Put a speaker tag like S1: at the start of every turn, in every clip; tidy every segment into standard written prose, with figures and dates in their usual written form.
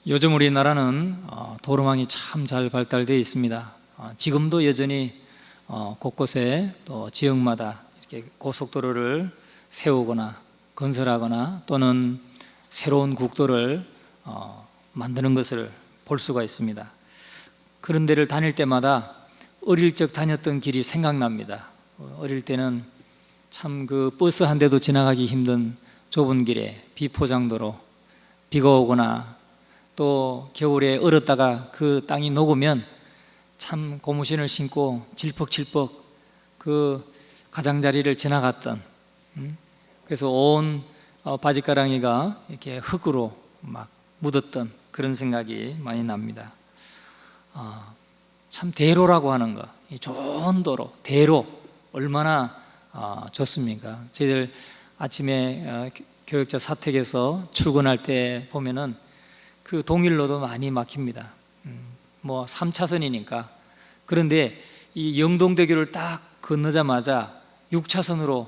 S1: 요즘 우리나라는 도로망이 참 잘 발달되어 있습니다. 지금도 여전히 곳곳에 또 지역마다 이렇게 고속도로를 세우거나 건설하거나 또는 새로운 국도를 만드는 것을 볼 수가 있습니다. 그런 데를 다닐 때마다 어릴 적 다녔던 길이 생각납니다. 어릴 때는 참 그 버스 한 대도 지나가기 힘든 좁은 길에 비포장도로 비가 오거나 또 겨울에 얼었다가 그 땅이 녹으면 참 고무신을 신고 질퍽질퍽 그 가장자리를 지나갔던, 그래서 온 바지가랑이가 이렇게 흙으로 막 묻었던 그런 생각이 많이 납니다. 참 대로라고 하는 거, 좋은 도로, 대로 얼마나 좋습니까? 저희들 아침에 교역자 사택에서 출근할 때 보면은 그 동일로도 많이 막힙니다. 뭐 3차선이니까. 그런데 이 영동대교를 딱 건너자마자 6차선으로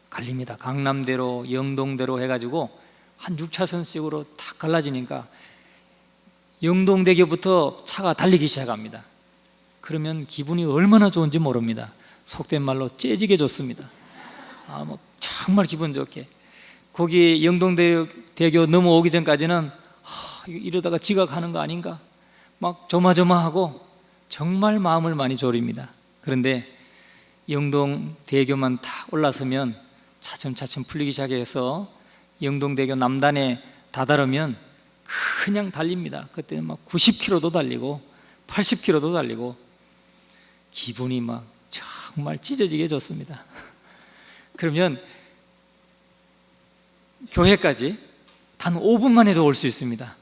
S1: 갈립니다. 강남대로, 영동대로 해가지고 한 6차선씩으로 딱 갈라지니까 영동대교부터 차가 달리기 시작합니다. 그러면 기분이 얼마나 좋은지 모릅니다. 속된 말로 째지게 좋습니다. 뭐 정말 기분 좋게. 거기 영동대교 넘어오기 전까지는 이러다가 지각하는 거 아닌가 막 조마조마하고 정말 마음을 많이 졸입니다. 그런데 영동대교만 탁 올라서면 차츰차츰 풀리기 시작해서 영동대교 남단에 다다르면 그냥 달립니다. 그때는 막 90km도 달리고 80km도 달리고 기분이 막 정말 찢어지게 좋습니다. 그러면 교회까지 단 5분만 해도 올 수 있습니다.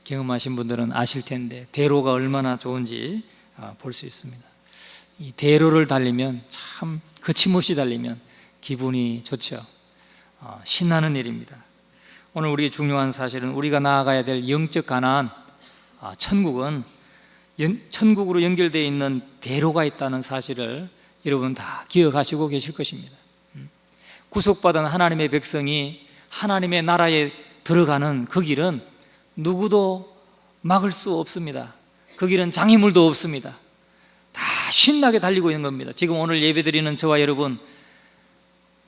S1: 경험하신 분들은 아실 텐데 대로가 얼마나 좋은지 볼 수 있습니다. 이 대로를 달리면 참 거침없이 달리면 기분이 좋죠. 신나는 일입니다. 오늘 우리 중요한 사실은 우리가 나아가야 될 영적 가나안, 천국은 천국으로 연결되어 있는 대로가 있다는 사실을 여러분 다 기억하시고 계실 것입니다. 구속받은 하나님의 백성이 하나님의 나라에 들어가는 그 길은 누구도 막을 수 없습니다. 그 길은 장애물도 없습니다. 다 신나게 달리고 있는 겁니다. 지금 오늘 예배드리는 저와 여러분,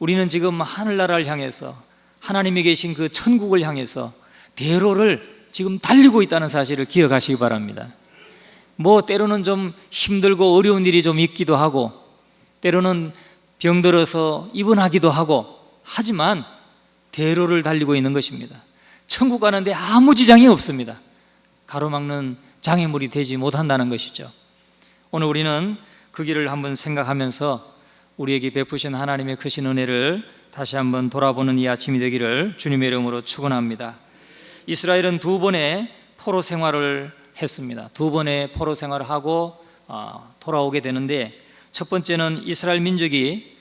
S1: 우리는 지금 하늘나라를 향해서 하나님이 계신 그 천국을 향해서 대로를 지금 달리고 있다는 사실을 기억하시기 바랍니다. 뭐 때로는 좀 힘들고 어려운 일이 좀 있기도 하고 때로는 병들어서 입원하기도 하고 하지만 대로를 달리고 있는 것입니다. 천국 가는데 아무 지장이 없습니다. 가로막는 장애물이 되지 못한다는 것이죠. 오늘 우리는 그 길을 한번 생각하면서 우리에게 베푸신 하나님의 크신 은혜를 다시 한번 돌아보는 이 아침이 되기를 주님의 이름으로 축원합니다. 이스라엘은 두 번의 포로 생활을 했습니다. 두 번의 포로 생활을 하고 돌아오게 되는데, 첫 번째는 이스라엘 민족이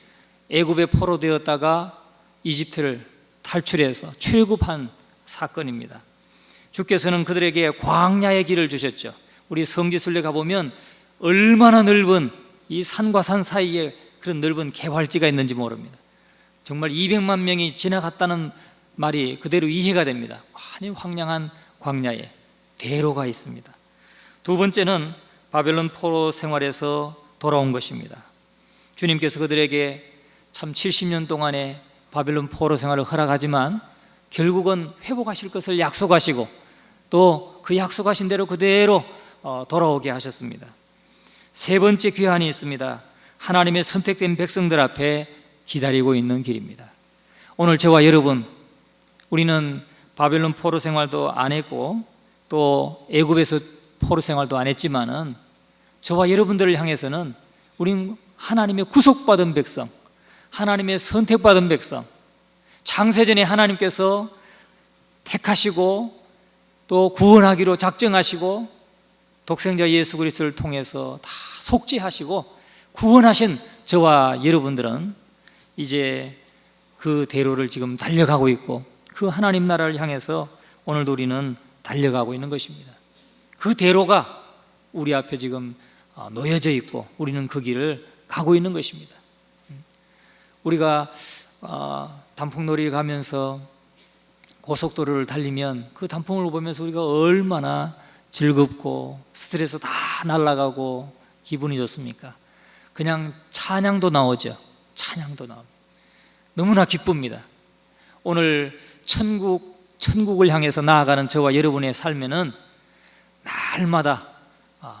S1: 애굽의 포로 되었다가 이집트를 탈출해서 출애굽한 사건입니다. 주께서는 그들에게 광야의 길을 주셨죠. 우리 성지순례 가보면 얼마나 넓은 이 산과 산 사이에 그런 넓은 개활지가 있는지 모릅니다. 정말 200만 명이 지나갔다는 말이 그대로 이해가 됩니다. 아니 황량한 광야에 대로가 있습니다. 두 번째는 바벨론 포로 생활에서 돌아온 것입니다. 주님께서 그들에게 참 70년 동안의 바벨론 포로 생활을 허락하지만 결국은 회복하실 것을 약속하시고 또 그 약속하신 대로 그대로 돌아오게 하셨습니다. 세 번째 귀환이 있습니다. 하나님의 선택된 백성들 앞에 기다리고 있는 길입니다. 오늘 저와 여러분, 우리는 바벨론 포로 생활도 안 했고 또 애굽에서 포로 생활도 안 했지만은 저와 여러분들을 향해서는 우리는 하나님의 구속받은 백성, 하나님의 선택받은 백성, 창세전에 하나님께서 택하시고 또 구원하기로 작정하시고 독생자 예수 그리스도를 통해서 다 속죄하시고 구원하신 저와 여러분들은 이제 그 대로를 지금 달려가고 있고 그 하나님 나라를 향해서 오늘도 우리는 달려가고 있는 것입니다. 그 대로가 우리 앞에 지금 놓여져 있고 우리는 그 길을 가고 있는 것입니다. 우리가 단풍놀이를 가면서 고속도로를 달리면 그 단풍을 보면서 우리가 얼마나 즐겁고 스트레스 다 날아가고 기분이 좋습니까? 그냥 찬양도 나오죠. 찬양도 나옵니다. 너무나 기쁩니다. 오늘 천국을 향해서 나아가는 저와 여러분의 삶에는 날마다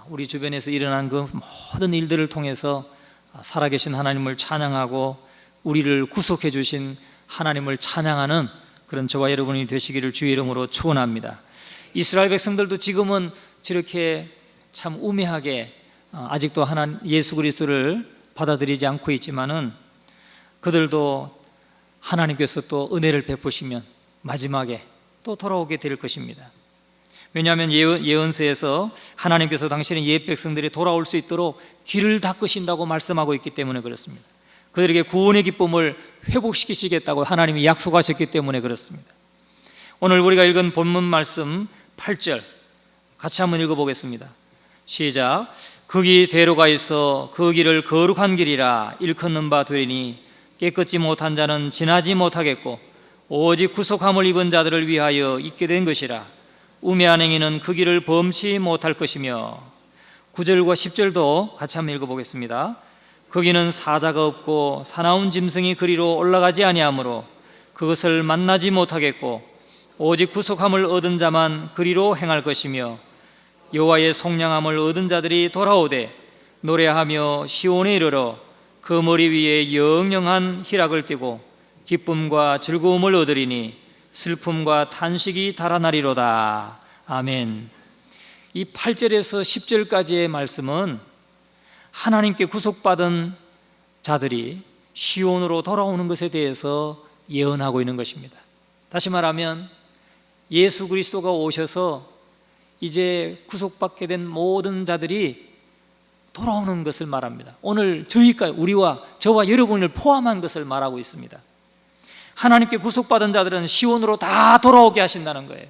S1: 우리 주변에서 일어난 그 모든 일들을 통해서 살아계신 하나님을 찬양하고 우리를 구속해 주신 하나님을 찬양하는 그런 저와 여러분이 되시기를 주의 이름으로 축원합니다. 이스라엘 백성들도 지금은 저렇게 참 우매하게 아직도 예수 그리스도를 받아들이지 않고 있지만은 그들도 하나님께서 또 은혜를 베푸시면 마지막에 또 돌아오게 될 것입니다. 왜냐하면 예언서에서 하나님께서 당신의 옛 백성들이 돌아올 수 있도록 길을 닦으신다고 말씀하고 있기 때문에 그렇습니다. 그들에게 구원의 기쁨을 회복시키시겠다고 하나님이 약속하셨기 때문에 그렇습니다. 오늘 우리가 읽은 본문 말씀 8절 같이 한번 읽어보겠습니다. 시작. 거기 대로가 있어 그 길을 거룩한 길이라 일컫는 바 되리니 깨끗지 못한 자는 지나지 못하겠고 오직 구속함을 입은 자들을 위하여 있게 된 것이라. 우매한 행위는 그 길을 범치 못할 것이며. 9절과 10절도 같이 한번 읽어보겠습니다. 거기는 사자가 없고 사나운 짐승이 그리로 올라가지 아니하므로 그것을 만나지 못하겠고 오직 구속함을 얻은 자만 그리로 행할 것이며 여호와의 속량함을 얻은 자들이 돌아오되 노래하며 시온에 이르러 그 머리 위에 영영한 희락을 띠고 기쁨과 즐거움을 얻으리니 슬픔과 탄식이 달아나리로다. 아멘. 이 8절에서 10절까지의 말씀은 하나님께 구속받은 자들이 시온으로 돌아오는 것에 대해서 예언하고 있는 것입니다. 다시 말하면 예수 그리스도가 오셔서 이제 구속받게 된 모든 자들이 돌아오는 것을 말합니다. 오늘 우리와 저와 여러분을 포함한 것을 말하고 있습니다. 하나님께 구속받은 자들은 시온으로 다 돌아오게 하신다는 거예요.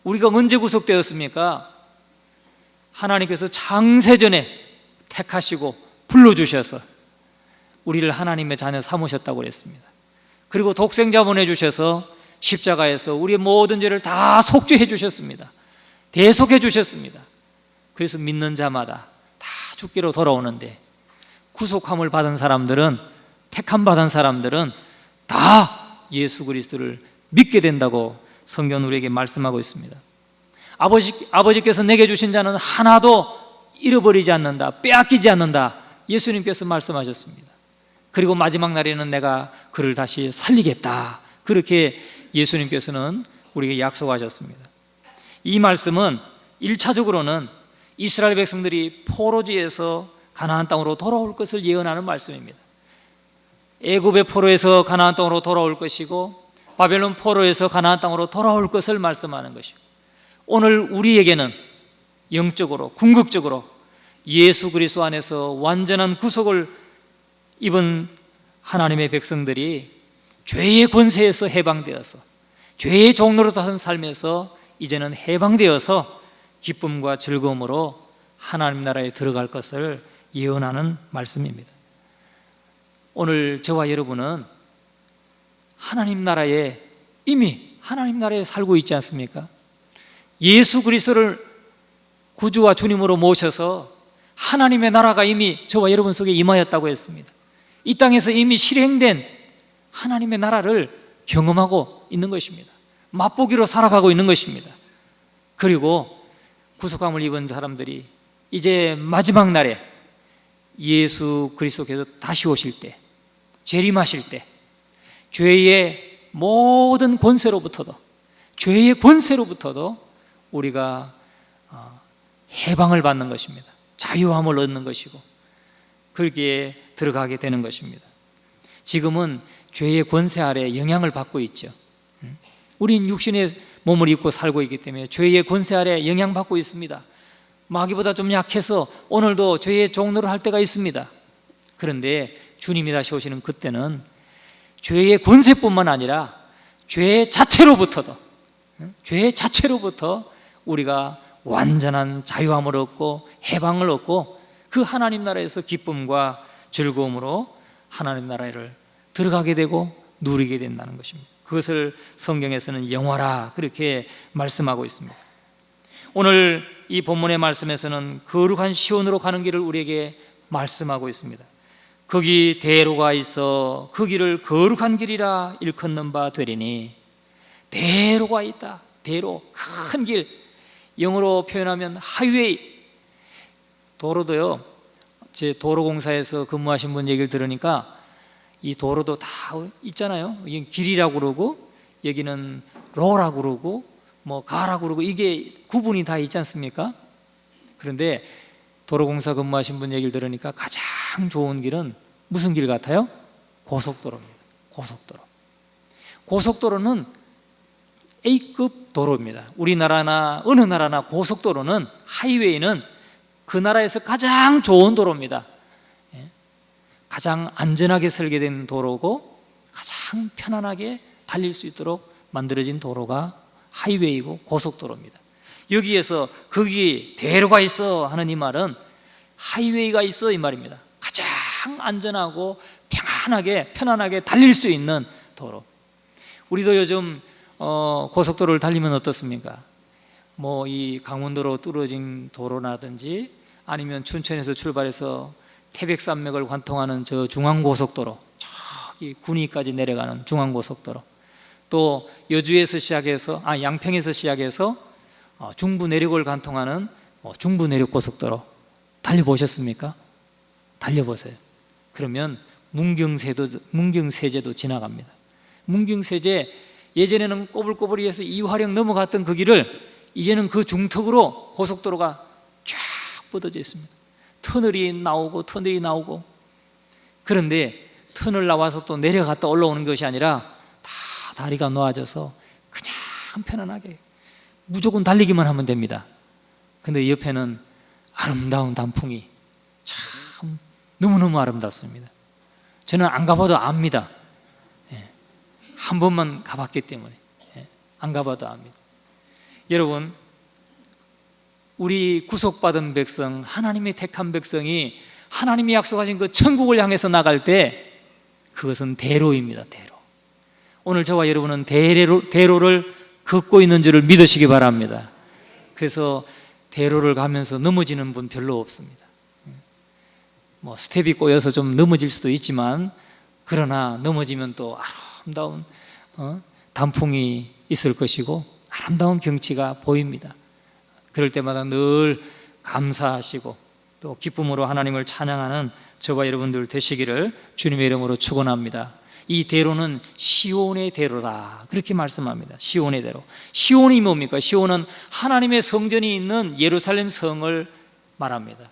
S1: 우리가 언제 구속되었습니까? 하나님께서 창세전에 택하시고 불러주셔서 우리를 하나님의 자녀 삼으셨다고 그랬습니다. 그리고 독생자 보내주셔서 십자가에서 우리의 모든 죄를 다 속죄해 주셨습니다. 대속해 주셨습니다. 그래서 믿는 자마다 다 죽기로 돌아오는데 구속함을 받은 사람들은, 택함 받은 사람들은 다 예수 그리스도를 믿게 된다고 성경은 우리에게 말씀하고 있습니다. 아버지께서 내게 주신 자는 하나도 잃어버리지 않는다, 빼앗기지 않는다, 예수님께서 말씀하셨습니다. 그리고 마지막 날에는 내가 그를 다시 살리겠다, 그렇게 예수님께서는 우리에게 약속하셨습니다. 이 말씀은 1차적으로는 이스라엘 백성들이 포로지에서 가나안 땅으로 돌아올 것을 예언하는 말씀입니다. 애굽의 포로에서 가나안 땅으로 돌아올 것이고 바벨론 포로에서 가나안 땅으로 돌아올 것을 말씀하는 것이고, 오늘 우리에게는 영적으로 궁극적으로 예수 그리스도 안에서 완전한 구속을 입은 하나님의 백성들이 죄의 권세에서 해방되어서 죄의 종로로 사는 삶에서 이제는 해방되어서 기쁨과 즐거움으로 하나님 나라에 들어갈 것을 예언하는 말씀입니다. 오늘 저와 여러분은 하나님 나라에 이미 하나님 나라에 살고 있지 않습니까? 예수 그리스도를 구주와 주님으로 모셔서 하나님의 나라가 이미 저와 여러분 속에 임하였다고 했습니다. 이 땅에서 이미 실행된 하나님의 나라를 경험하고 있는 것입니다. 맛보기로 살아가고 있는 것입니다. 그리고 구속함을 입은 사람들이 이제 마지막 날에 예수 그리스도께서 다시 오실 때, 재림하실 때 죄의 모든 권세로부터도, 죄의 권세로부터도 우리가 해방을 받는 것입니다. 자유함을 얻는 것이고 거기에 들어가게 되는 것입니다. 지금은 죄의 권세 아래 영향을 받고 있죠. 우린 육신의 몸을 입고 살고 있기 때문에 죄의 권세 아래 영향받고 있습니다. 마귀보다 좀 약해서 오늘도 죄의 종로를 할 때가 있습니다. 그런데 주님이 다시 오시는 그때는 죄의 권세뿐만 아니라 죄 자체로부터 우리가 완전한 자유함을 얻고 해방을 얻고 그 하나님 나라에서 기쁨과 즐거움으로 하나님 나라를 들어가게 되고 누리게 된다는 것입니다. 그것을 성경에서는 영화라 그렇게 말씀하고 있습니다. 오늘 이 본문의 말씀에서는 거룩한 시온으로 가는 길을 우리에게 말씀하고 있습니다. 거기 대로가 있어 그 길을 거룩한 길이라 일컫는 바 되리니, 대로가 있다. 대로, 큰 길, 영어로 표현하면 하이웨이. 도로도요, 제 도로공사에서 근무하신 분 얘기를 들으니까 이 도로도 다 있잖아요. 여기 길이라고 그러고 여기는 로라고 그러고 뭐 가라고 그러고 이게 구분이 다 있지 않습니까? 그런데 도로공사 근무하신 분 얘기를 들으니까 가장 좋은 길은 무슨 길 같아요? 고속도로입니다. 고속도로. 고속도로는 A급 도로입니다. 우리나라나 어느 나라나 고속도로는, 하이웨이는 그 나라에서 가장 좋은 도로입니다. 가장 안전하게 설계된 도로고 가장 편안하게 달릴 수 있도록 만들어진 도로가 하이웨이고 고속도로입니다. 여기에서 거기 대로가 있어 하는 이 말은 하이웨이가 있어 이 말입니다. 가장 안전하고 편안하게 달릴 수 있는 도로. 우리도 요즘 고속도로를 달리면 어떻습니까? 뭐 이 강원도로 뚫어진 도로라든지 아니면 춘천에서 출발해서 태백산맥을 관통하는 저 중앙고속도로, 저기 군위까지 내려가는 중앙고속도로, 또 여주에서 시작해서 양평에서 시작해서 중부 내륙을 관통하는 중부 내륙고속도로 달려보셨습니까? 달려보세요. 그러면 문경세제도 지나갑니다. 문경세제, 예전에는 꼬불꼬불이해서 이화령 넘어갔던 그 길을 이제는 그 중턱으로 고속도로가 쫙 뻗어져 있습니다. 터널이 나오고. 그런데 터널 나와서 또 내려갔다 올라오는 것이 아니라 다 다리가 놓아져서 그냥 편안하게 무조건 달리기만 하면 됩니다. 근데 옆에는 아름다운 단풍이 참 너무너무 아름답습니다. 저는 안 가봐도 압니다. 한 번만 가봤기 때문에 안 가봐도 압니다. 여러분, 우리 구속받은 백성, 하나님이 택한 백성이 하나님이 약속하신 그 천국을 향해서 나갈 때 그것은 대로입니다. 대로. 오늘 저와 여러분은 대로를 걷고 있는 줄을 믿으시기 바랍니다. 그래서 대로를 가면서 넘어지는 분 별로 없습니다. 뭐 스텝이 꼬여서 좀 넘어질 수도 있지만, 그러나 넘어지면 또 아름다운 단풍이 있을 것이고 아름다운 경치가 보입니다. 그럴 때마다 늘 감사하시고 또 기쁨으로 하나님을 찬양하는 저와 여러분들 되시기를 주님의 이름으로 축원합니다. 이 대로는 시온의 대로다 그렇게 말씀합니다. 시온의 대로. 시온이 뭡니까? 시온은 하나님의 성전이 있는 예루살렘 성을 말합니다.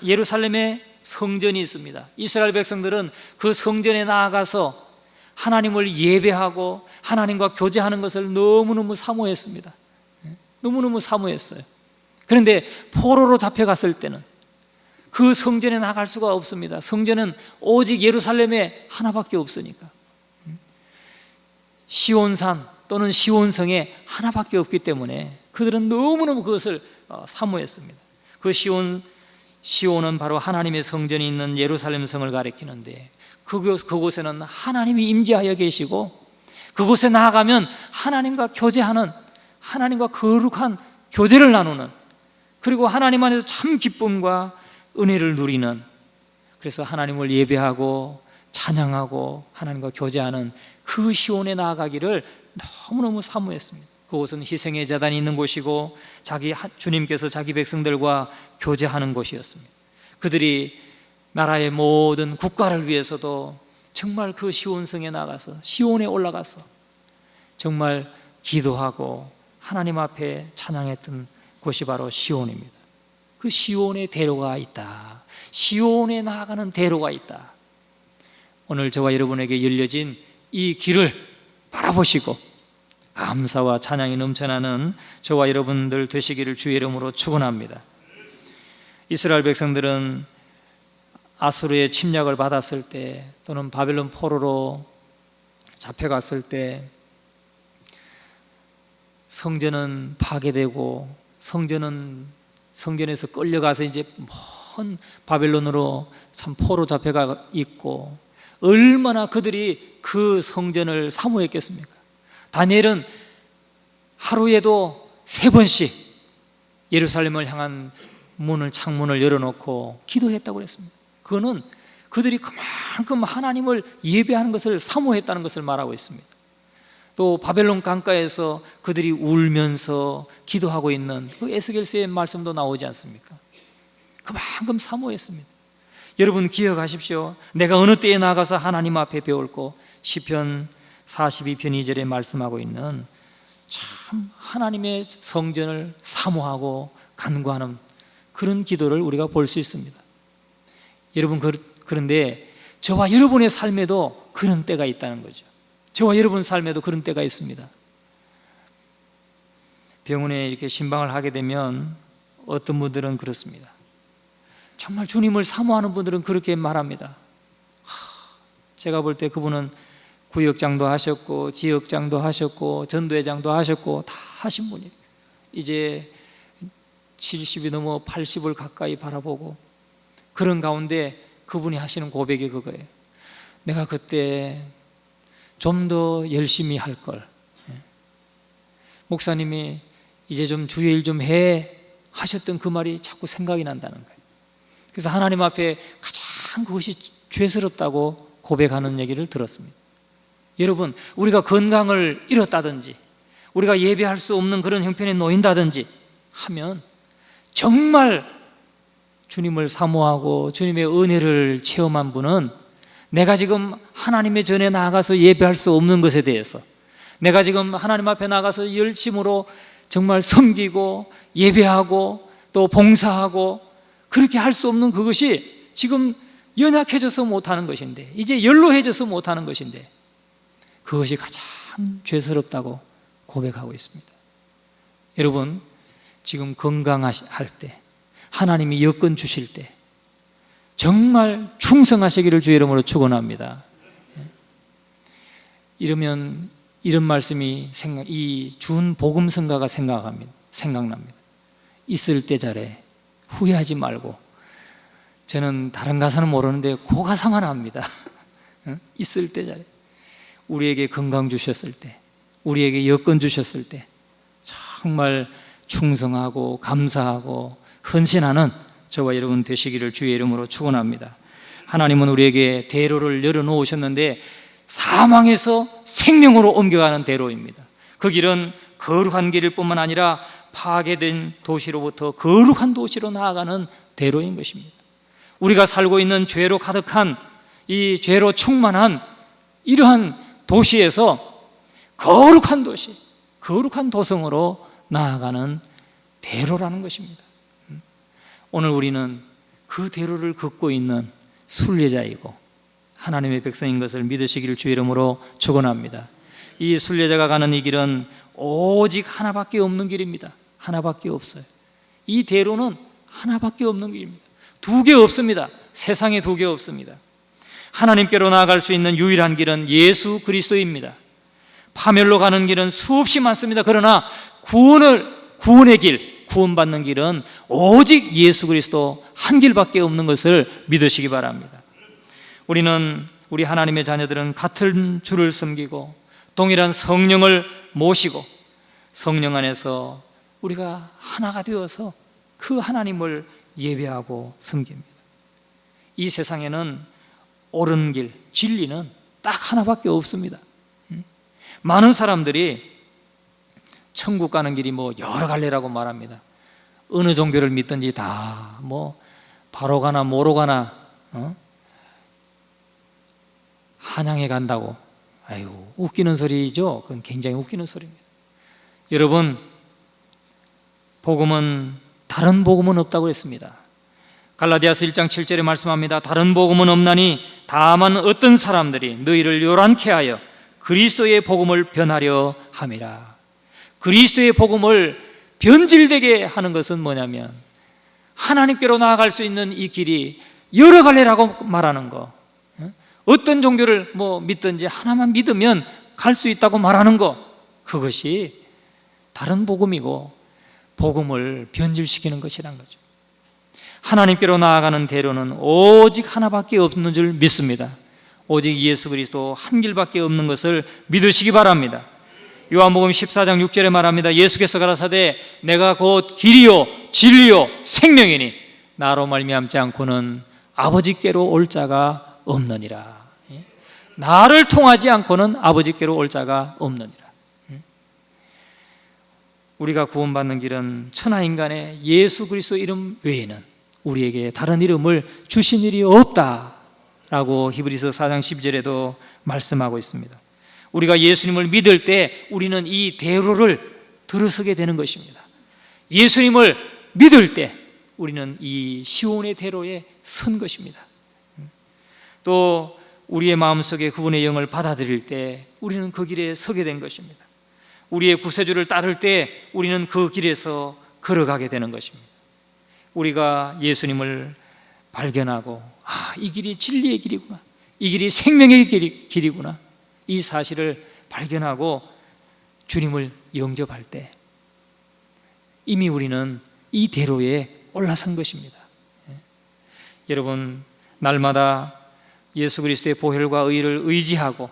S1: 예루살렘에 성전이 있습니다. 이스라엘 백성들은 그 성전에 나아가서 하나님을 예배하고 하나님과 교제하는 것을 너무너무 사모했습니다. 너무너무 사모했어요. 그런데 포로로 잡혀갔을 때는 그 성전에 나갈 수가 없습니다. 성전은 오직 예루살렘에 하나밖에 없으니까. 시온산 또는 시온성에 하나밖에 없기 때문에 그들은 너무너무 그것을 사모했습니다. 그 시온은 바로 하나님의 성전이 있는 예루살렘 성을 가리키는데, 그곳에는 하나님이 임재하여 계시고 그곳에 나아가면 하나님과 교제하는, 하나님과 거룩한 교제를 나누는, 그리고 하나님 안에서 참 기쁨과 은혜를 누리는, 그래서 하나님을 예배하고 찬양하고 하나님과 교제하는 그 시온에 나아가기를 너무너무 사모했습니다. 그곳은 희생의 제단이 있는 곳이고 주님께서 자기 백성들과 교제하는 곳이었습니다. 그들이 나라의 모든 국가를 위해서도 정말 그 시온성에 나가서, 시온에 올라가서 정말 기도하고 하나님 앞에 찬양했던 곳이 바로 시온입니다. 그 시온의 대로가 있다. 시온에 나아가는 대로가 있다. 오늘 저와 여러분에게 열려진 이 길을 바라보시고 감사와 찬양이 넘쳐나는 저와 여러분들 되시기를 주의 이름으로 축원합니다. 이스라엘 백성들은 아수르의 침략을 받았을 때, 또는 바벨론 포로로 잡혀갔을 때 성전은 파괴되고 성전에서 끌려가서 이제 먼 바벨론으로 참 포로 잡혀가 있고, 얼마나 그들이 그 성전을 사모했겠습니까? 다니엘은 하루에도 3번씩 예루살렘을 향한 창문을 열어놓고 기도했다고 그랬습니다. 그거는 그들이 그만큼 하나님을 예배하는 것을 사모했다는 것을 말하고 있습니다. 또 바벨론 강가에서 그들이 울면서 기도하고 있는 그 에스겔서의 말씀도 나오지 않습니까? 그만큼 사모했습니다. 여러분 기억하십시오. 내가 어느 때에 나가서 하나님 앞에 배울고, 시편 42편 2절에 말씀하고 있는 참 하나님의 성전을 사모하고 간구하는 그런 기도를 우리가 볼 수 있습니다. 여러분, 그런데 저와 여러분의 삶에도 그런 때가 있다는 거죠. 저와 여러분 삶에도 그런 때가 있습니다. 병원에 이렇게 신방을 하게 되면 어떤 분들은 그렇습니다. 정말 주님을 사모하는 분들은 그렇게 말합니다. 제가 볼 때 그분은 구역장도 하셨고 지역장도 하셨고 전도회장도 하셨고 다 하신 분이에요. 이제 70이 넘어 80을 가까이 바라보고, 그런 가운데 그분이 하시는 고백이 그거예요. 내가 그때 좀 더 열심히 할 걸. 목사님이 이제 좀 주의 일 좀 해 하셨던 그 말이 자꾸 생각이 난다는 거예요. 그래서 하나님 앞에 가장 그것이 죄스럽다고 고백하는 얘기를 들었습니다. 여러분, 우리가 건강을 잃었다든지 우리가 예배할 수 없는 그런 형편에 놓인다든지 하면 정말 주님을 사모하고 주님의 은혜를 체험한 분은 내가 지금 하나님의 전에 나아가서 예배할 수 없는 것에 대해서, 내가 지금 하나님 앞에 나가서 열심으로 정말 섬기고 예배하고 또 봉사하고 그렇게 할 수 없는 그것이 지금 연약해져서 못하는 것인데, 이제 연로해져서 못하는 것인데, 그것이 가장 죄스럽다고 고백하고 있습니다. 여러분, 지금 건강할 때, 하나님이 여건 주실 때 정말 충성하시기를 주의 이름으로 축원합니다. 이러면 이런 말씀이 이 준 복음성가가 생각납니다. 있을 때 잘해, 후회하지 말고. 저는 다른 가사는 모르는데 그 가사만 압니다. 있을 때 잘해. 우리에게 건강 주셨을 때, 우리에게 여건 주셨을 때 정말 충성하고 감사하고 헌신하는 저와 여러분 되시기를 주의 이름으로 축원합니다. 하나님은 우리에게 대로를 열어놓으셨는데 사망에서 생명으로 옮겨가는 대로입니다. 그 길은 거룩한 길일 뿐만 아니라 파괴된 도시로부터 거룩한 도시로 나아가는 대로인 것입니다. 우리가 살고 있는 죄로 가득한, 이 죄로 충만한 이러한 도시에서 거룩한 도시, 거룩한 도성으로 나아가는 대로라는 것입니다. 오늘 우리는 그 대로를 걷고 있는 순례자이고 하나님의 백성인 것을 믿으시기를 주의 이름으로 축원합니다. 이 순례자가 가는 이 길은 오직 하나밖에 없는 길입니다. 하나밖에 없어요. 이 대로는 하나밖에 없는 길입니다. 2개 없습니다. 세상에 2개 없습니다. 하나님께로 나아갈 수 있는 유일한 길은 예수 그리스도입니다. 파멸로 가는 길은 수없이 많습니다. 그러나 구원의 길, 구원받는 길은 오직 예수 그리스도 한 길밖에 없는 것을 믿으시기 바랍니다. 우리 하나님의 자녀들은 같은 주를 섬기고 동일한 성령을 모시고 성령 안에서 우리가 하나가 되어서 그 하나님을 예배하고 섬깁니다. 이 세상에는 옳은 길, 진리는 딱 하나밖에 없습니다. 많은 사람들이 천국 가는 길이 여러 갈래라고 말합니다. 어느 종교를 믿든지 다 바로 가나 뭐로 가나 한양에 간다고. 아이고, 웃기는 소리죠. 그건 굉장히 웃기는 소리입니다. 여러분, 다른 복음은 없다고 했습니다. 갈라디아서 1장 7절에 말씀합니다. 다른 복음은 없나니 다만 어떤 사람들이 너희를 요란케 하여 그리스도의 복음을 변하려 함이라. 그리스도의 복음을 변질되게 하는 것은 뭐냐면 하나님께로 나아갈 수 있는 이 길이 여러 갈래라고 말하는 거, 어떤 종교를 믿든지 하나만 믿으면 갈 수 있다고 말하는 거, 그것이 다른 복음이고 복음을 변질시키는 것이란 거죠. 하나님께로 나아가는 대로는 오직 하나밖에 없는 줄 믿습니다. 오직 예수 그리스도 한 길밖에 없는 것을 믿으시기 바랍니다. 요한복음 14장 6절에 말합니다. 예수께서 가라사대 내가 곧 길이요 진리요 생명이니 나로 말미암지 않고는 아버지께로 올 자가 없느니라. 나를 통하지 않고는 아버지께로 올 자가 없느니라. 우리가 구원받는 길은 천하인간의 예수 그리스도 이름 외에는 우리에게 다른 이름을 주신 일이 없다라고 히브리서 4장 12절에도 말씀하고 있습니다. 우리가 예수님을 믿을 때 우리는 이 대로를 들어서게 되는 것입니다. 예수님을 믿을 때 우리는 이 시온의 대로에 선 것입니다. 또 우리의 마음속에 그분의 영을 받아들일 때 우리는 그 길에 서게 된 것입니다. 우리의 구세주를 따를 때 우리는 그 길에서 걸어가게 되는 것입니다. 우리가 예수님을 발견하고 이 길이 진리의 길이구나, 이 길이 생명의 길이구나, 이 사실을 발견하고 주님을 영접할 때 이미 우리는 이 대로에 올라선 것입니다. 여러분, 날마다 예수 그리스도의 보혈과 의를 의지하고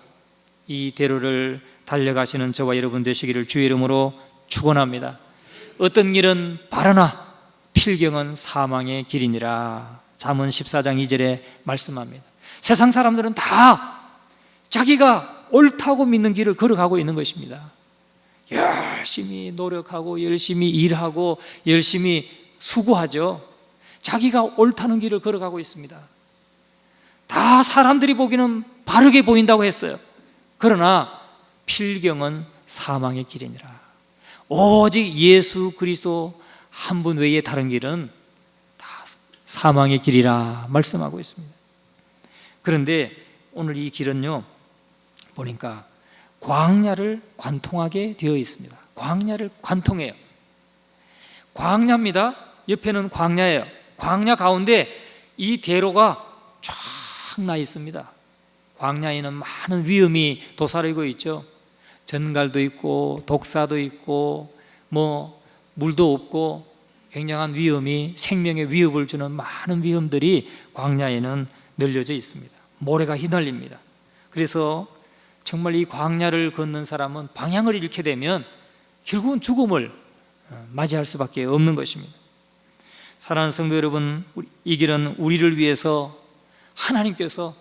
S1: 이 대로를 달려가시는 저와 여러분 되시기를 주의 이름으로 축원합니다. 어떤 길은 바르나 필경은 사망의 길이니라. 잠언 14장 2절에 말씀합니다. 세상 사람들은 다 자기가 옳다고 믿는 길을 걸어가고 있는 것입니다. 열심히 노력하고 열심히 일하고 열심히 수고하죠. 자기가 옳다는 길을 걸어가고 있습니다. 다 사람들이 보기는 바르게 보인다고 했어요. 그러나 필경은 사망의 길이니라. 오직 예수 그리스도 한 분 외에 다른 길은 다 사망의 길이라 말씀하고 있습니다. 그런데 오늘 이 길은요, 보니까 광야를 관통하게 되어 있습니다. 광야를 관통해요. 광야입니다. 옆에는 광야예요. 광야 가운데 이 대로가 쫙 나 있습니다. 광야에는 많은 위험이 도사리고 있죠. 전갈도 있고 독사도 있고 물도 없고 굉장한 위험이, 생명의 위협을 주는 많은 위험들이 광야에는 널려져 있습니다. 모래가 휘날립니다. 그래서 정말 이 광야를 걷는 사람은 방향을 잃게 되면 결국은 죽음을 맞이할 수밖에 없는 것입니다. 사랑하는 성도 여러분, 이 길은 우리를 위해서 하나님께서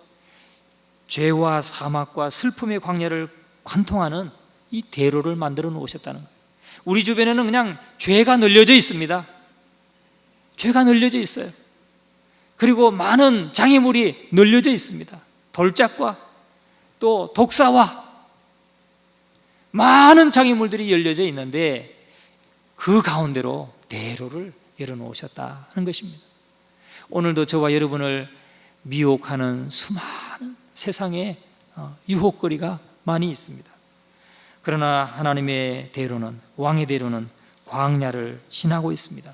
S1: 죄와 사막과 슬픔의 광야를 관통하는 이 대로를 만들어 놓으셨다는 거예요. 우리 주변에는 그냥 죄가 널려져 있습니다. 죄가 널려져 있어요. 그리고 많은 장애물이 널려져 있습니다. 돌짝과 또 독사와 많은 장애물들이 열려져 있는데 그 가운데로 대로를 열어놓으셨다는 것입니다. 오늘도 저와 여러분을 미혹하는 수많은 세상의 유혹거리가 많이 있습니다. 그러나 하나님의 대로는, 왕의 대로는 광야를 지나고 있습니다.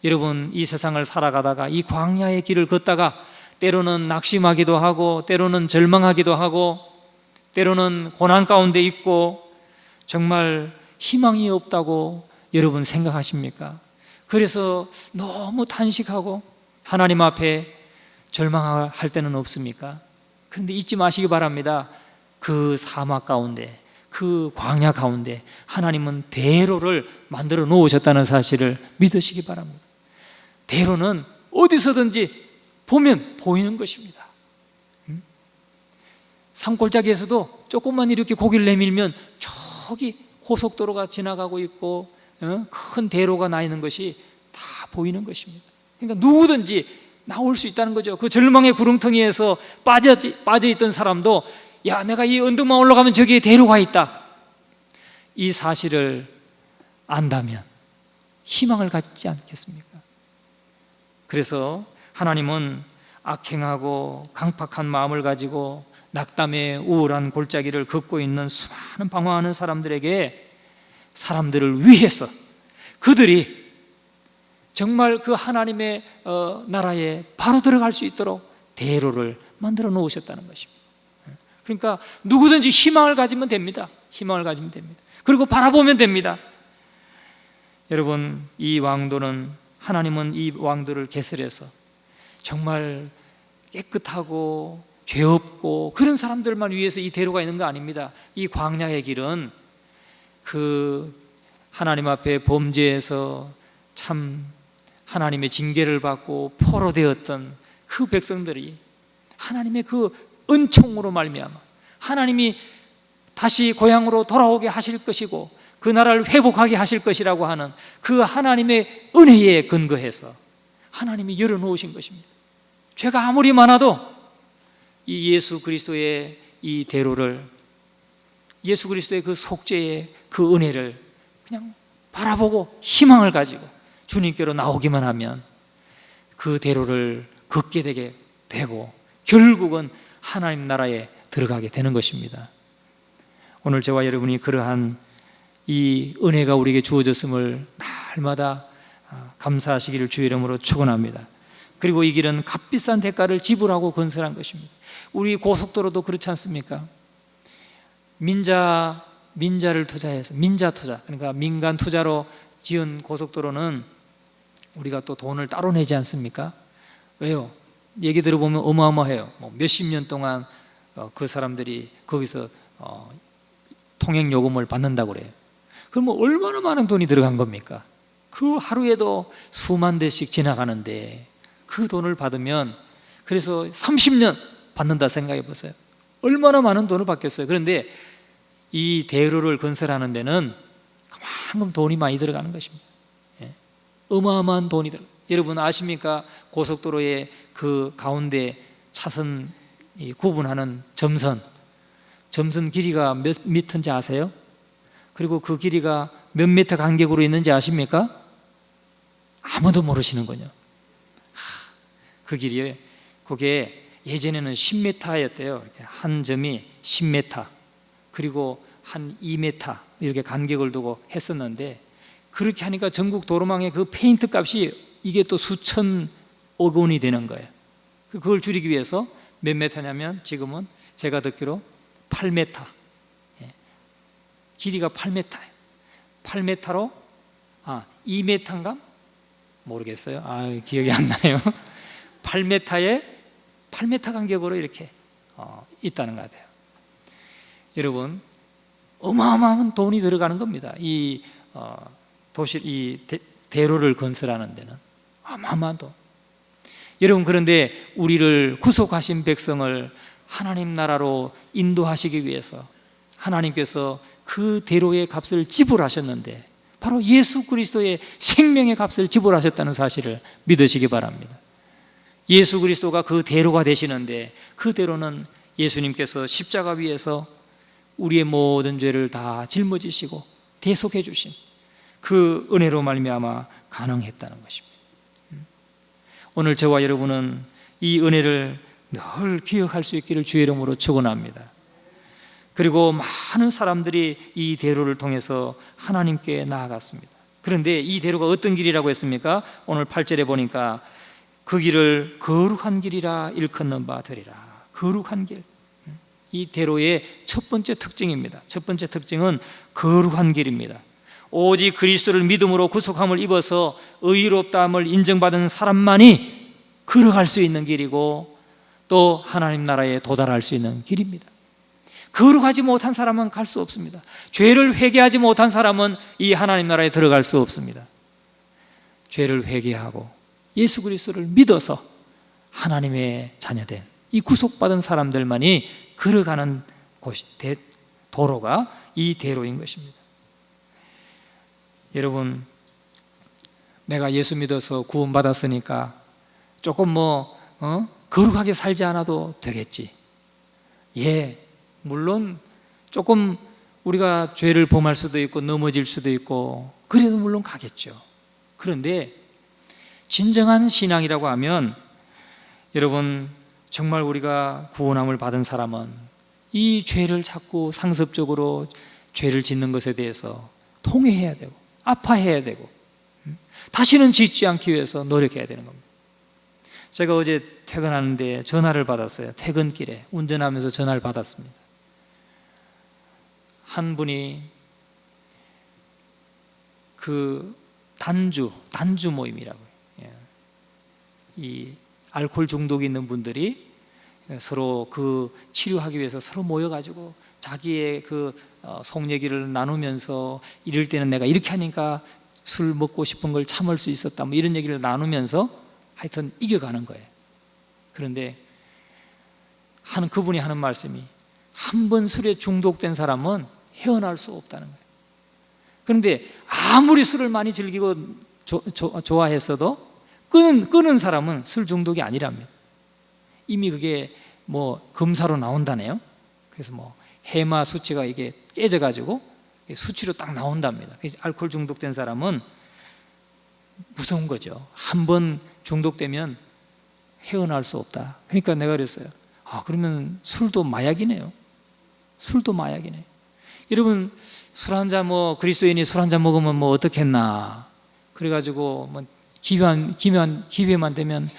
S1: 여러분, 이 세상을 살아가다가 이 광야의 길을 걷다가 때로는 낙심하기도 하고 때로는 절망하기도 하고 때로는 고난 가운데 있고 정말 희망이 없다고 여러분 생각하십니까? 그래서 너무 탄식하고 하나님 앞에 절망할 때는 없습니까? 그런데 잊지 마시기 바랍니다. 그 사막 가운데, 그 광야 가운데 하나님은 대로를 만들어 놓으셨다는 사실을 믿으시기 바랍니다. 대로는 어디서든지 보면 보이는 것입니다. 산골짜기에서도 조금만 이렇게 고개를 내밀면 저기 고속도로가 지나가고 있고 큰 대로가 나 있는 것이 다 보이는 것입니다. 그러니까 누구든지 나올 수 있다는 거죠. 그 절망의 구렁텅이에서 빠져있던 사람도 야, 내가 이 언덕만 올라가면 저기에 대로가 있다, 이 사실을 안다면 희망을 갖지 않겠습니까? 그래서 하나님은 악행하고 강팍한 마음을 가지고 낙담의 우울한 골짜기를 걷고 있는 수많은 방황하는 사람들에게, 사람들을 위해서 그들이 정말 그 하나님의 나라에 바로 들어갈 수 있도록 대로를 만들어 놓으셨다는 것입니다. 그러니까 누구든지 희망을 가지면 됩니다. 희망을 가지면 됩니다. 그리고 바라보면 됩니다. 여러분, 이 왕도는, 하나님은 이 왕도를 개설해서 정말 깨끗하고 죄 없고 그런 사람들만 위해서 이 대로가 있는 거 아닙니다. 이 광야의 길은 그 하나님 앞에 범죄해서 참 하나님의 징계를 받고 포로되었던 그 백성들이 하나님의 그 은총으로 말미암아 하나님이 다시 고향으로 돌아오게 하실 것이고 그 나라를 회복하게 하실 것이라고 하는 그 하나님의 은혜에 근거해서 하나님이 열어놓으신 것입니다. 죄가 아무리 많아도 이 예수 그리스도의 이 대로를, 예수 그리스도의 그 속죄의 그 은혜를 그냥 바라보고 희망을 가지고 주님께로 나오기만 하면 그 대로를 걷게 되고 결국은 하나님 나라에 들어가게 되는 것입니다. 오늘 저와 여러분이 그러한 이 은혜가 우리에게 주어졌음을 날마다 감사하시기를 주의 이름으로 축원합니다. 그리고 이 길은 값비싼 대가를 지불하고 건설한 것입니다. 우리 고속도로도 그렇지 않습니까? 민자를 투자해서 민자 투자, 그러니까 민간 투자로 지은 고속도로는 우리가 또 돈을 따로 내지 않습니까? 왜요? 얘기 들어보면 어마어마해요. 몇십 년 동안 그 사람들이 거기서 통행 요금을 받는다고 그래요. 그럼 얼마나 많은 돈이 들어간 겁니까? 그 하루에도 수만 대씩 지나가는데 그 돈을 받으면 그래서 30년 받는다 생각해 보세요. 얼마나 많은 돈을 받겠어요. 그런데 이 대로를 건설하는 데는 그만큼 돈이 많이 들어가는 것입니다. 어마어마한 돈이 들어가요. 여러분 아십니까? 고속도로의 그 가운데 차선 구분하는 점선 길이가 몇 미터인지 아세요? 그리고 그 길이가 몇 미터 간격으로 있는지 아십니까? 아무도 모르시는군요. 그 길이요, 그게 예전에는 10m였대요. 한 점이 10m, 그리고 한 2m 이렇게 간격을 두고 했었는데, 그렇게 하니까 전국 도로망의 그 페인트 값이 이게 또 수천억 원이 되는 거예요. 그걸 줄이기 위해서 몇 메타냐면 지금은 제가 듣기로 8m, 길이가 8m예요. 8m로 2m인가? 모르겠어요. 기억이 안 나네요. 8m 간격으로 이렇게 있다는 것 같아요. 여러분, 어마어마한 돈이 들어가는 겁니다. 이 대로를 건설하는 데는 어마어마한 돈. 여러분, 그런데 우리를 구속하신 백성을 하나님 나라로 인도하시기 위해서 하나님께서 그 대로의 값을 지불하셨는데 바로 예수 그리스도의 생명의 값을 지불하셨다는 사실을 믿으시기 바랍니다. 예수 그리스도가 그 대로가 되시는데 그 대로는 예수님께서 십자가 위에서 우리의 모든 죄를 다 짊어지시고 대속해 주신 그 은혜로 말미암아 가능했다는 것입니다. 오늘 저와 여러분은 이 은혜를 늘 기억할 수 있기를 주의 이름으로 축원합니다. 그리고 많은 사람들이 이 대로를 통해서 하나님께 나아갔습니다. 그런데 이 대로가 어떤 길이라고 했습니까? 오늘 8절에 보니까 그 길을 거룩한 길이라 일컫는 바 되리라. 거룩한 길. 이 대로의 첫 번째 특징입니다. 첫 번째 특징은 거룩한 길입니다. 오직 그리스도를 믿음으로 구속함을 입어서 의롭다함을 인정받은 사람만이 걸어갈 수 있는 길이고 또 하나님 나라에 도달할 수 있는 길입니다. 거룩하지 못한 사람은 갈 수 없습니다. 죄를 회개하지 못한 사람은 이 하나님 나라에 들어갈 수 없습니다. 죄를 회개하고 예수 그리스도를 믿어서 하나님의 자녀된 이 구속받은 사람들만이 걸어가는 곳이 도로가 이 대로인 것입니다. 여러분, 내가 예수 믿어서 구원받았으니까 조금 거룩하게 살지 않아도 되겠지. 물론 조금 우리가 죄를 범할 수도 있고 넘어질 수도 있고 그래도 물론 가겠죠. 그런데 진정한 신앙이라고 하면 여러분, 정말 우리가 구원함을 받은 사람은 이 죄를 자꾸 상습적으로 죄를 짓는 것에 대해서 통회해야 되고 아파해야 되고 다시는 짓지 않기 위해서 노력해야 되는 겁니다. 제가 어제 퇴근하는데 전화를 받았어요. 퇴근길에 운전하면서 전화를 받았습니다. 한 분이 그 단주 모임이라고요. 이 알코올 중독이 있는 분들이 서로 그 치료하기 위해서 서로 모여가지고 자기의 그 속 얘기를 나누면서 이럴 때는 내가 이렇게 하니까 술 먹고 싶은 걸 참을 수 있었다, 뭐 이런 얘기를 나누면서 하여튼 이겨가는 거예요. 그런데 그분이 하는 말씀이, 한 번 술에 중독된 사람은 헤어날 수 없다는 거예요. 그런데 아무리 술을 많이 즐기고 좋아했어도 끊은 사람은 술 중독이 아니랍니다. 이미 그게 뭐 검사로 나온다네요. 그래서 뭐 해마 수치가 이게 깨져가지고 수치로 딱 나온답니다. 알코올 중독된 사람은 무서운 거죠. 한 번 중독되면 헤어날 수 없다. 그러니까 내가 그랬어요. 그러면 술도 마약이네요. 술도 마약이네. 여러분, 술 한 잔, 그리스도인이 술 한 잔 먹으면 뭐 어떻겠나. 그래가지고 뭐 기회만 되면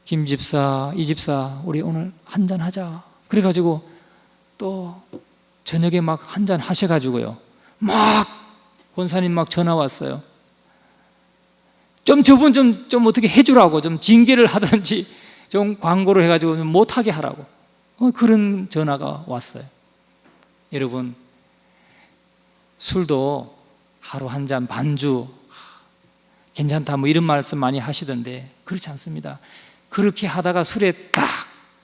S1: 김 집사, 이 집사, 우리 오늘 한 잔 하자. 그래가지고 또 저녁에 막 한 잔 하셔가지고요, 막 권사님 막 전화 왔어요. 저분 좀 어떻게 해주라고, 좀 징계를 하든지 좀 광고를 해가지고 좀 못하게 하라고, 그런 전화가 왔어요. 여러분, 술도 하루 한 잔 반주 괜찮다 뭐 이런 말씀 많이 하시던데 그렇지 않습니다. 그렇게 하다가 술에 딱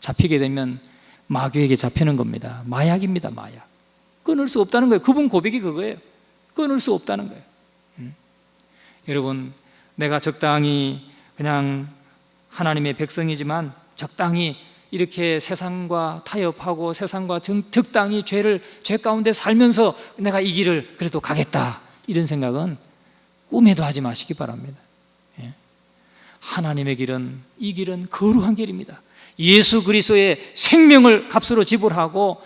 S1: 잡히게 되면 마귀에게 잡히는 겁니다. 마약입니다. 마약. 끊을 수 없다는 거예요. 그분 고백이 그거예요. 끊을 수 없다는 거예요. 여러분, 내가 적당히 그냥 하나님의 백성이지만 적당히 이렇게 세상과 타협하고 세상과 적당히 죄 가운데 살면서 내가 이 길을 그래도 가겠다, 이런 생각은 꿈에도 하지 마시기 바랍니다. 하나님의 길은, 이 길은 거룩한 길입니다. 예수 그리스도의 생명을 값으로 지불하고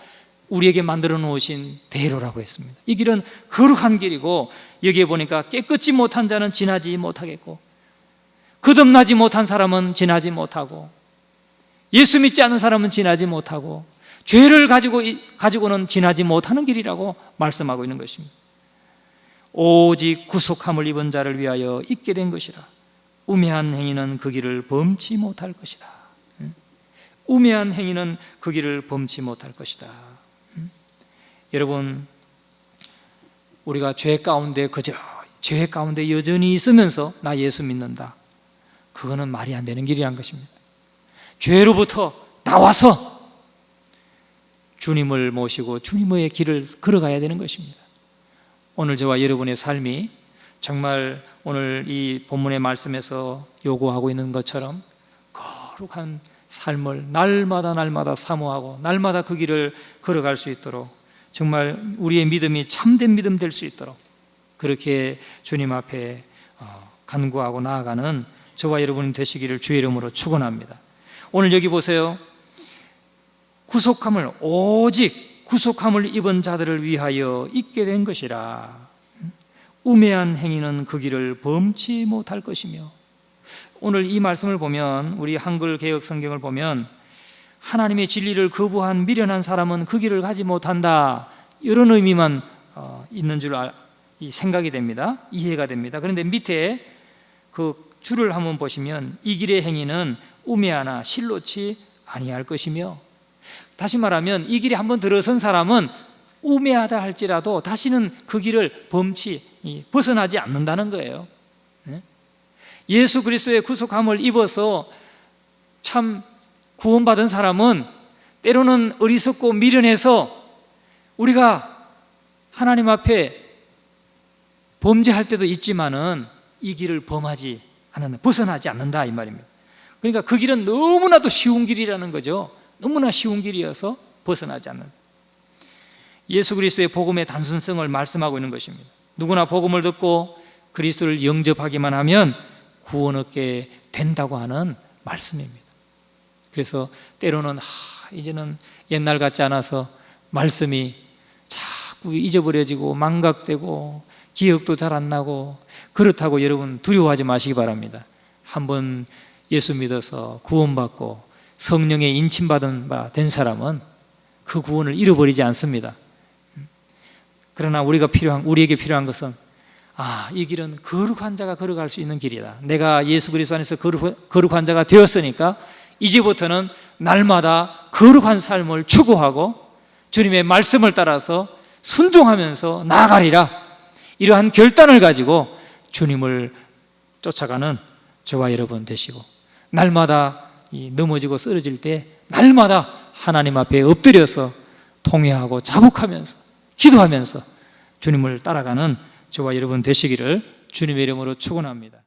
S1: 우리에게 만들어 놓으신 대로라고 했습니다. 이 길은 거룩한 길이고, 여기에 보니까 깨끗지 못한 자는 지나지 못하겠고, 거듭나지 못한 사람은 지나지 못하고, 예수 믿지 않는 사람은 지나지 못하고, 죄를 가지고는 지나지 못하는 길이라고 말씀하고 있는 것입니다. 오직 구속함을 입은 자를 위하여 있게 된 것이라. 우매한 행위는 그 길을 범치 못할 것이다. 우매한 행위는 그 길을 범치 못할 것이다. 여러분, 우리가 죄 가운데 여전히 있으면서 나 예수 믿는다, 그거는 말이 안 되는 길이란 것입니다. 죄로부터 나와서 주님을 모시고 주님의 길을 걸어가야 되는 것입니다. 오늘 저와 여러분의 삶이 정말 오늘 이 본문의 말씀에서 요구하고 있는 것처럼 거룩한 삶을 날마다 사모하고 날마다 그 길을 걸어갈 수 있도록, 정말 우리의 믿음이 참된 믿음 될 수 있도록 그렇게 주님 앞에 간구하고 나아가는 저와 여러분이 되시기를 주의 이름으로 축원합니다. 오늘 여기 보세요. 오직 구속함을 입은 자들을 위하여 있게 된 것이라. 우매한 행위는 그 길을 범치 못할 것이며, 오늘 이 말씀을 보면, 우리 한글 개역 성경을 보면 하나님의 진리를 거부한 미련한 사람은 그 길을 가지 못한다, 이런 의미만 있는 줄 생각이 됩니다. 이해가 됩니다. 그런데 밑에 그 줄을 한번 보시면 이 길의 행위는 우매하나 실로치 아니할 것이며, 다시 말하면 이 길에 한번 들어선 사람은 우매하다 할지라도 다시는 그 길을 벗어나지 않는다는 거예요. 예수 그리스도의 구속함을 입어서 참 구원받은 사람은 때로는 어리석고 미련해서 우리가 하나님 앞에 범죄할 때도 있지만은 이 길을 벗어나지 않는다, 이 말입니다. 그러니까 그 길은 너무나도 쉬운 길이라는 거죠. 너무나 쉬운 길이어서 벗어나지 않는다. 예수 그리스도의 복음의 단순성을 말씀하고 있는 것입니다. 누구나 복음을 듣고 그리스도를 영접하기만 하면 구원 얻게 된다고 하는 말씀입니다. 그래서 때로는 이제는 옛날 같지 않아서 말씀이 자꾸 잊어버려지고 망각되고 기억도 잘 안 나고, 그렇다고 여러분 두려워하지 마시기 바랍니다. 한번 예수 믿어서 구원받고 성령의 인침받은 바 된 사람은 그 구원을 잃어버리지 않습니다. 그러나 우리에게 필요한 것은 이 길은 거룩한 자가 걸어갈 수 있는 길이다. 내가 예수 그리스도 안에서 거룩한 자가 되었으니까 이제부터는 날마다 거룩한 삶을 추구하고 주님의 말씀을 따라서 순종하면서 나아가리라. 이러한 결단을 가지고 주님을 쫓아가는 저와 여러분 되시고, 날마다 넘어지고 쓰러질 때 날마다 하나님 앞에 엎드려서 통회하고 자복하면서 기도하면서 주님을 따라가는 저와 여러분 되시기를 주님의 이름으로 축원합니다.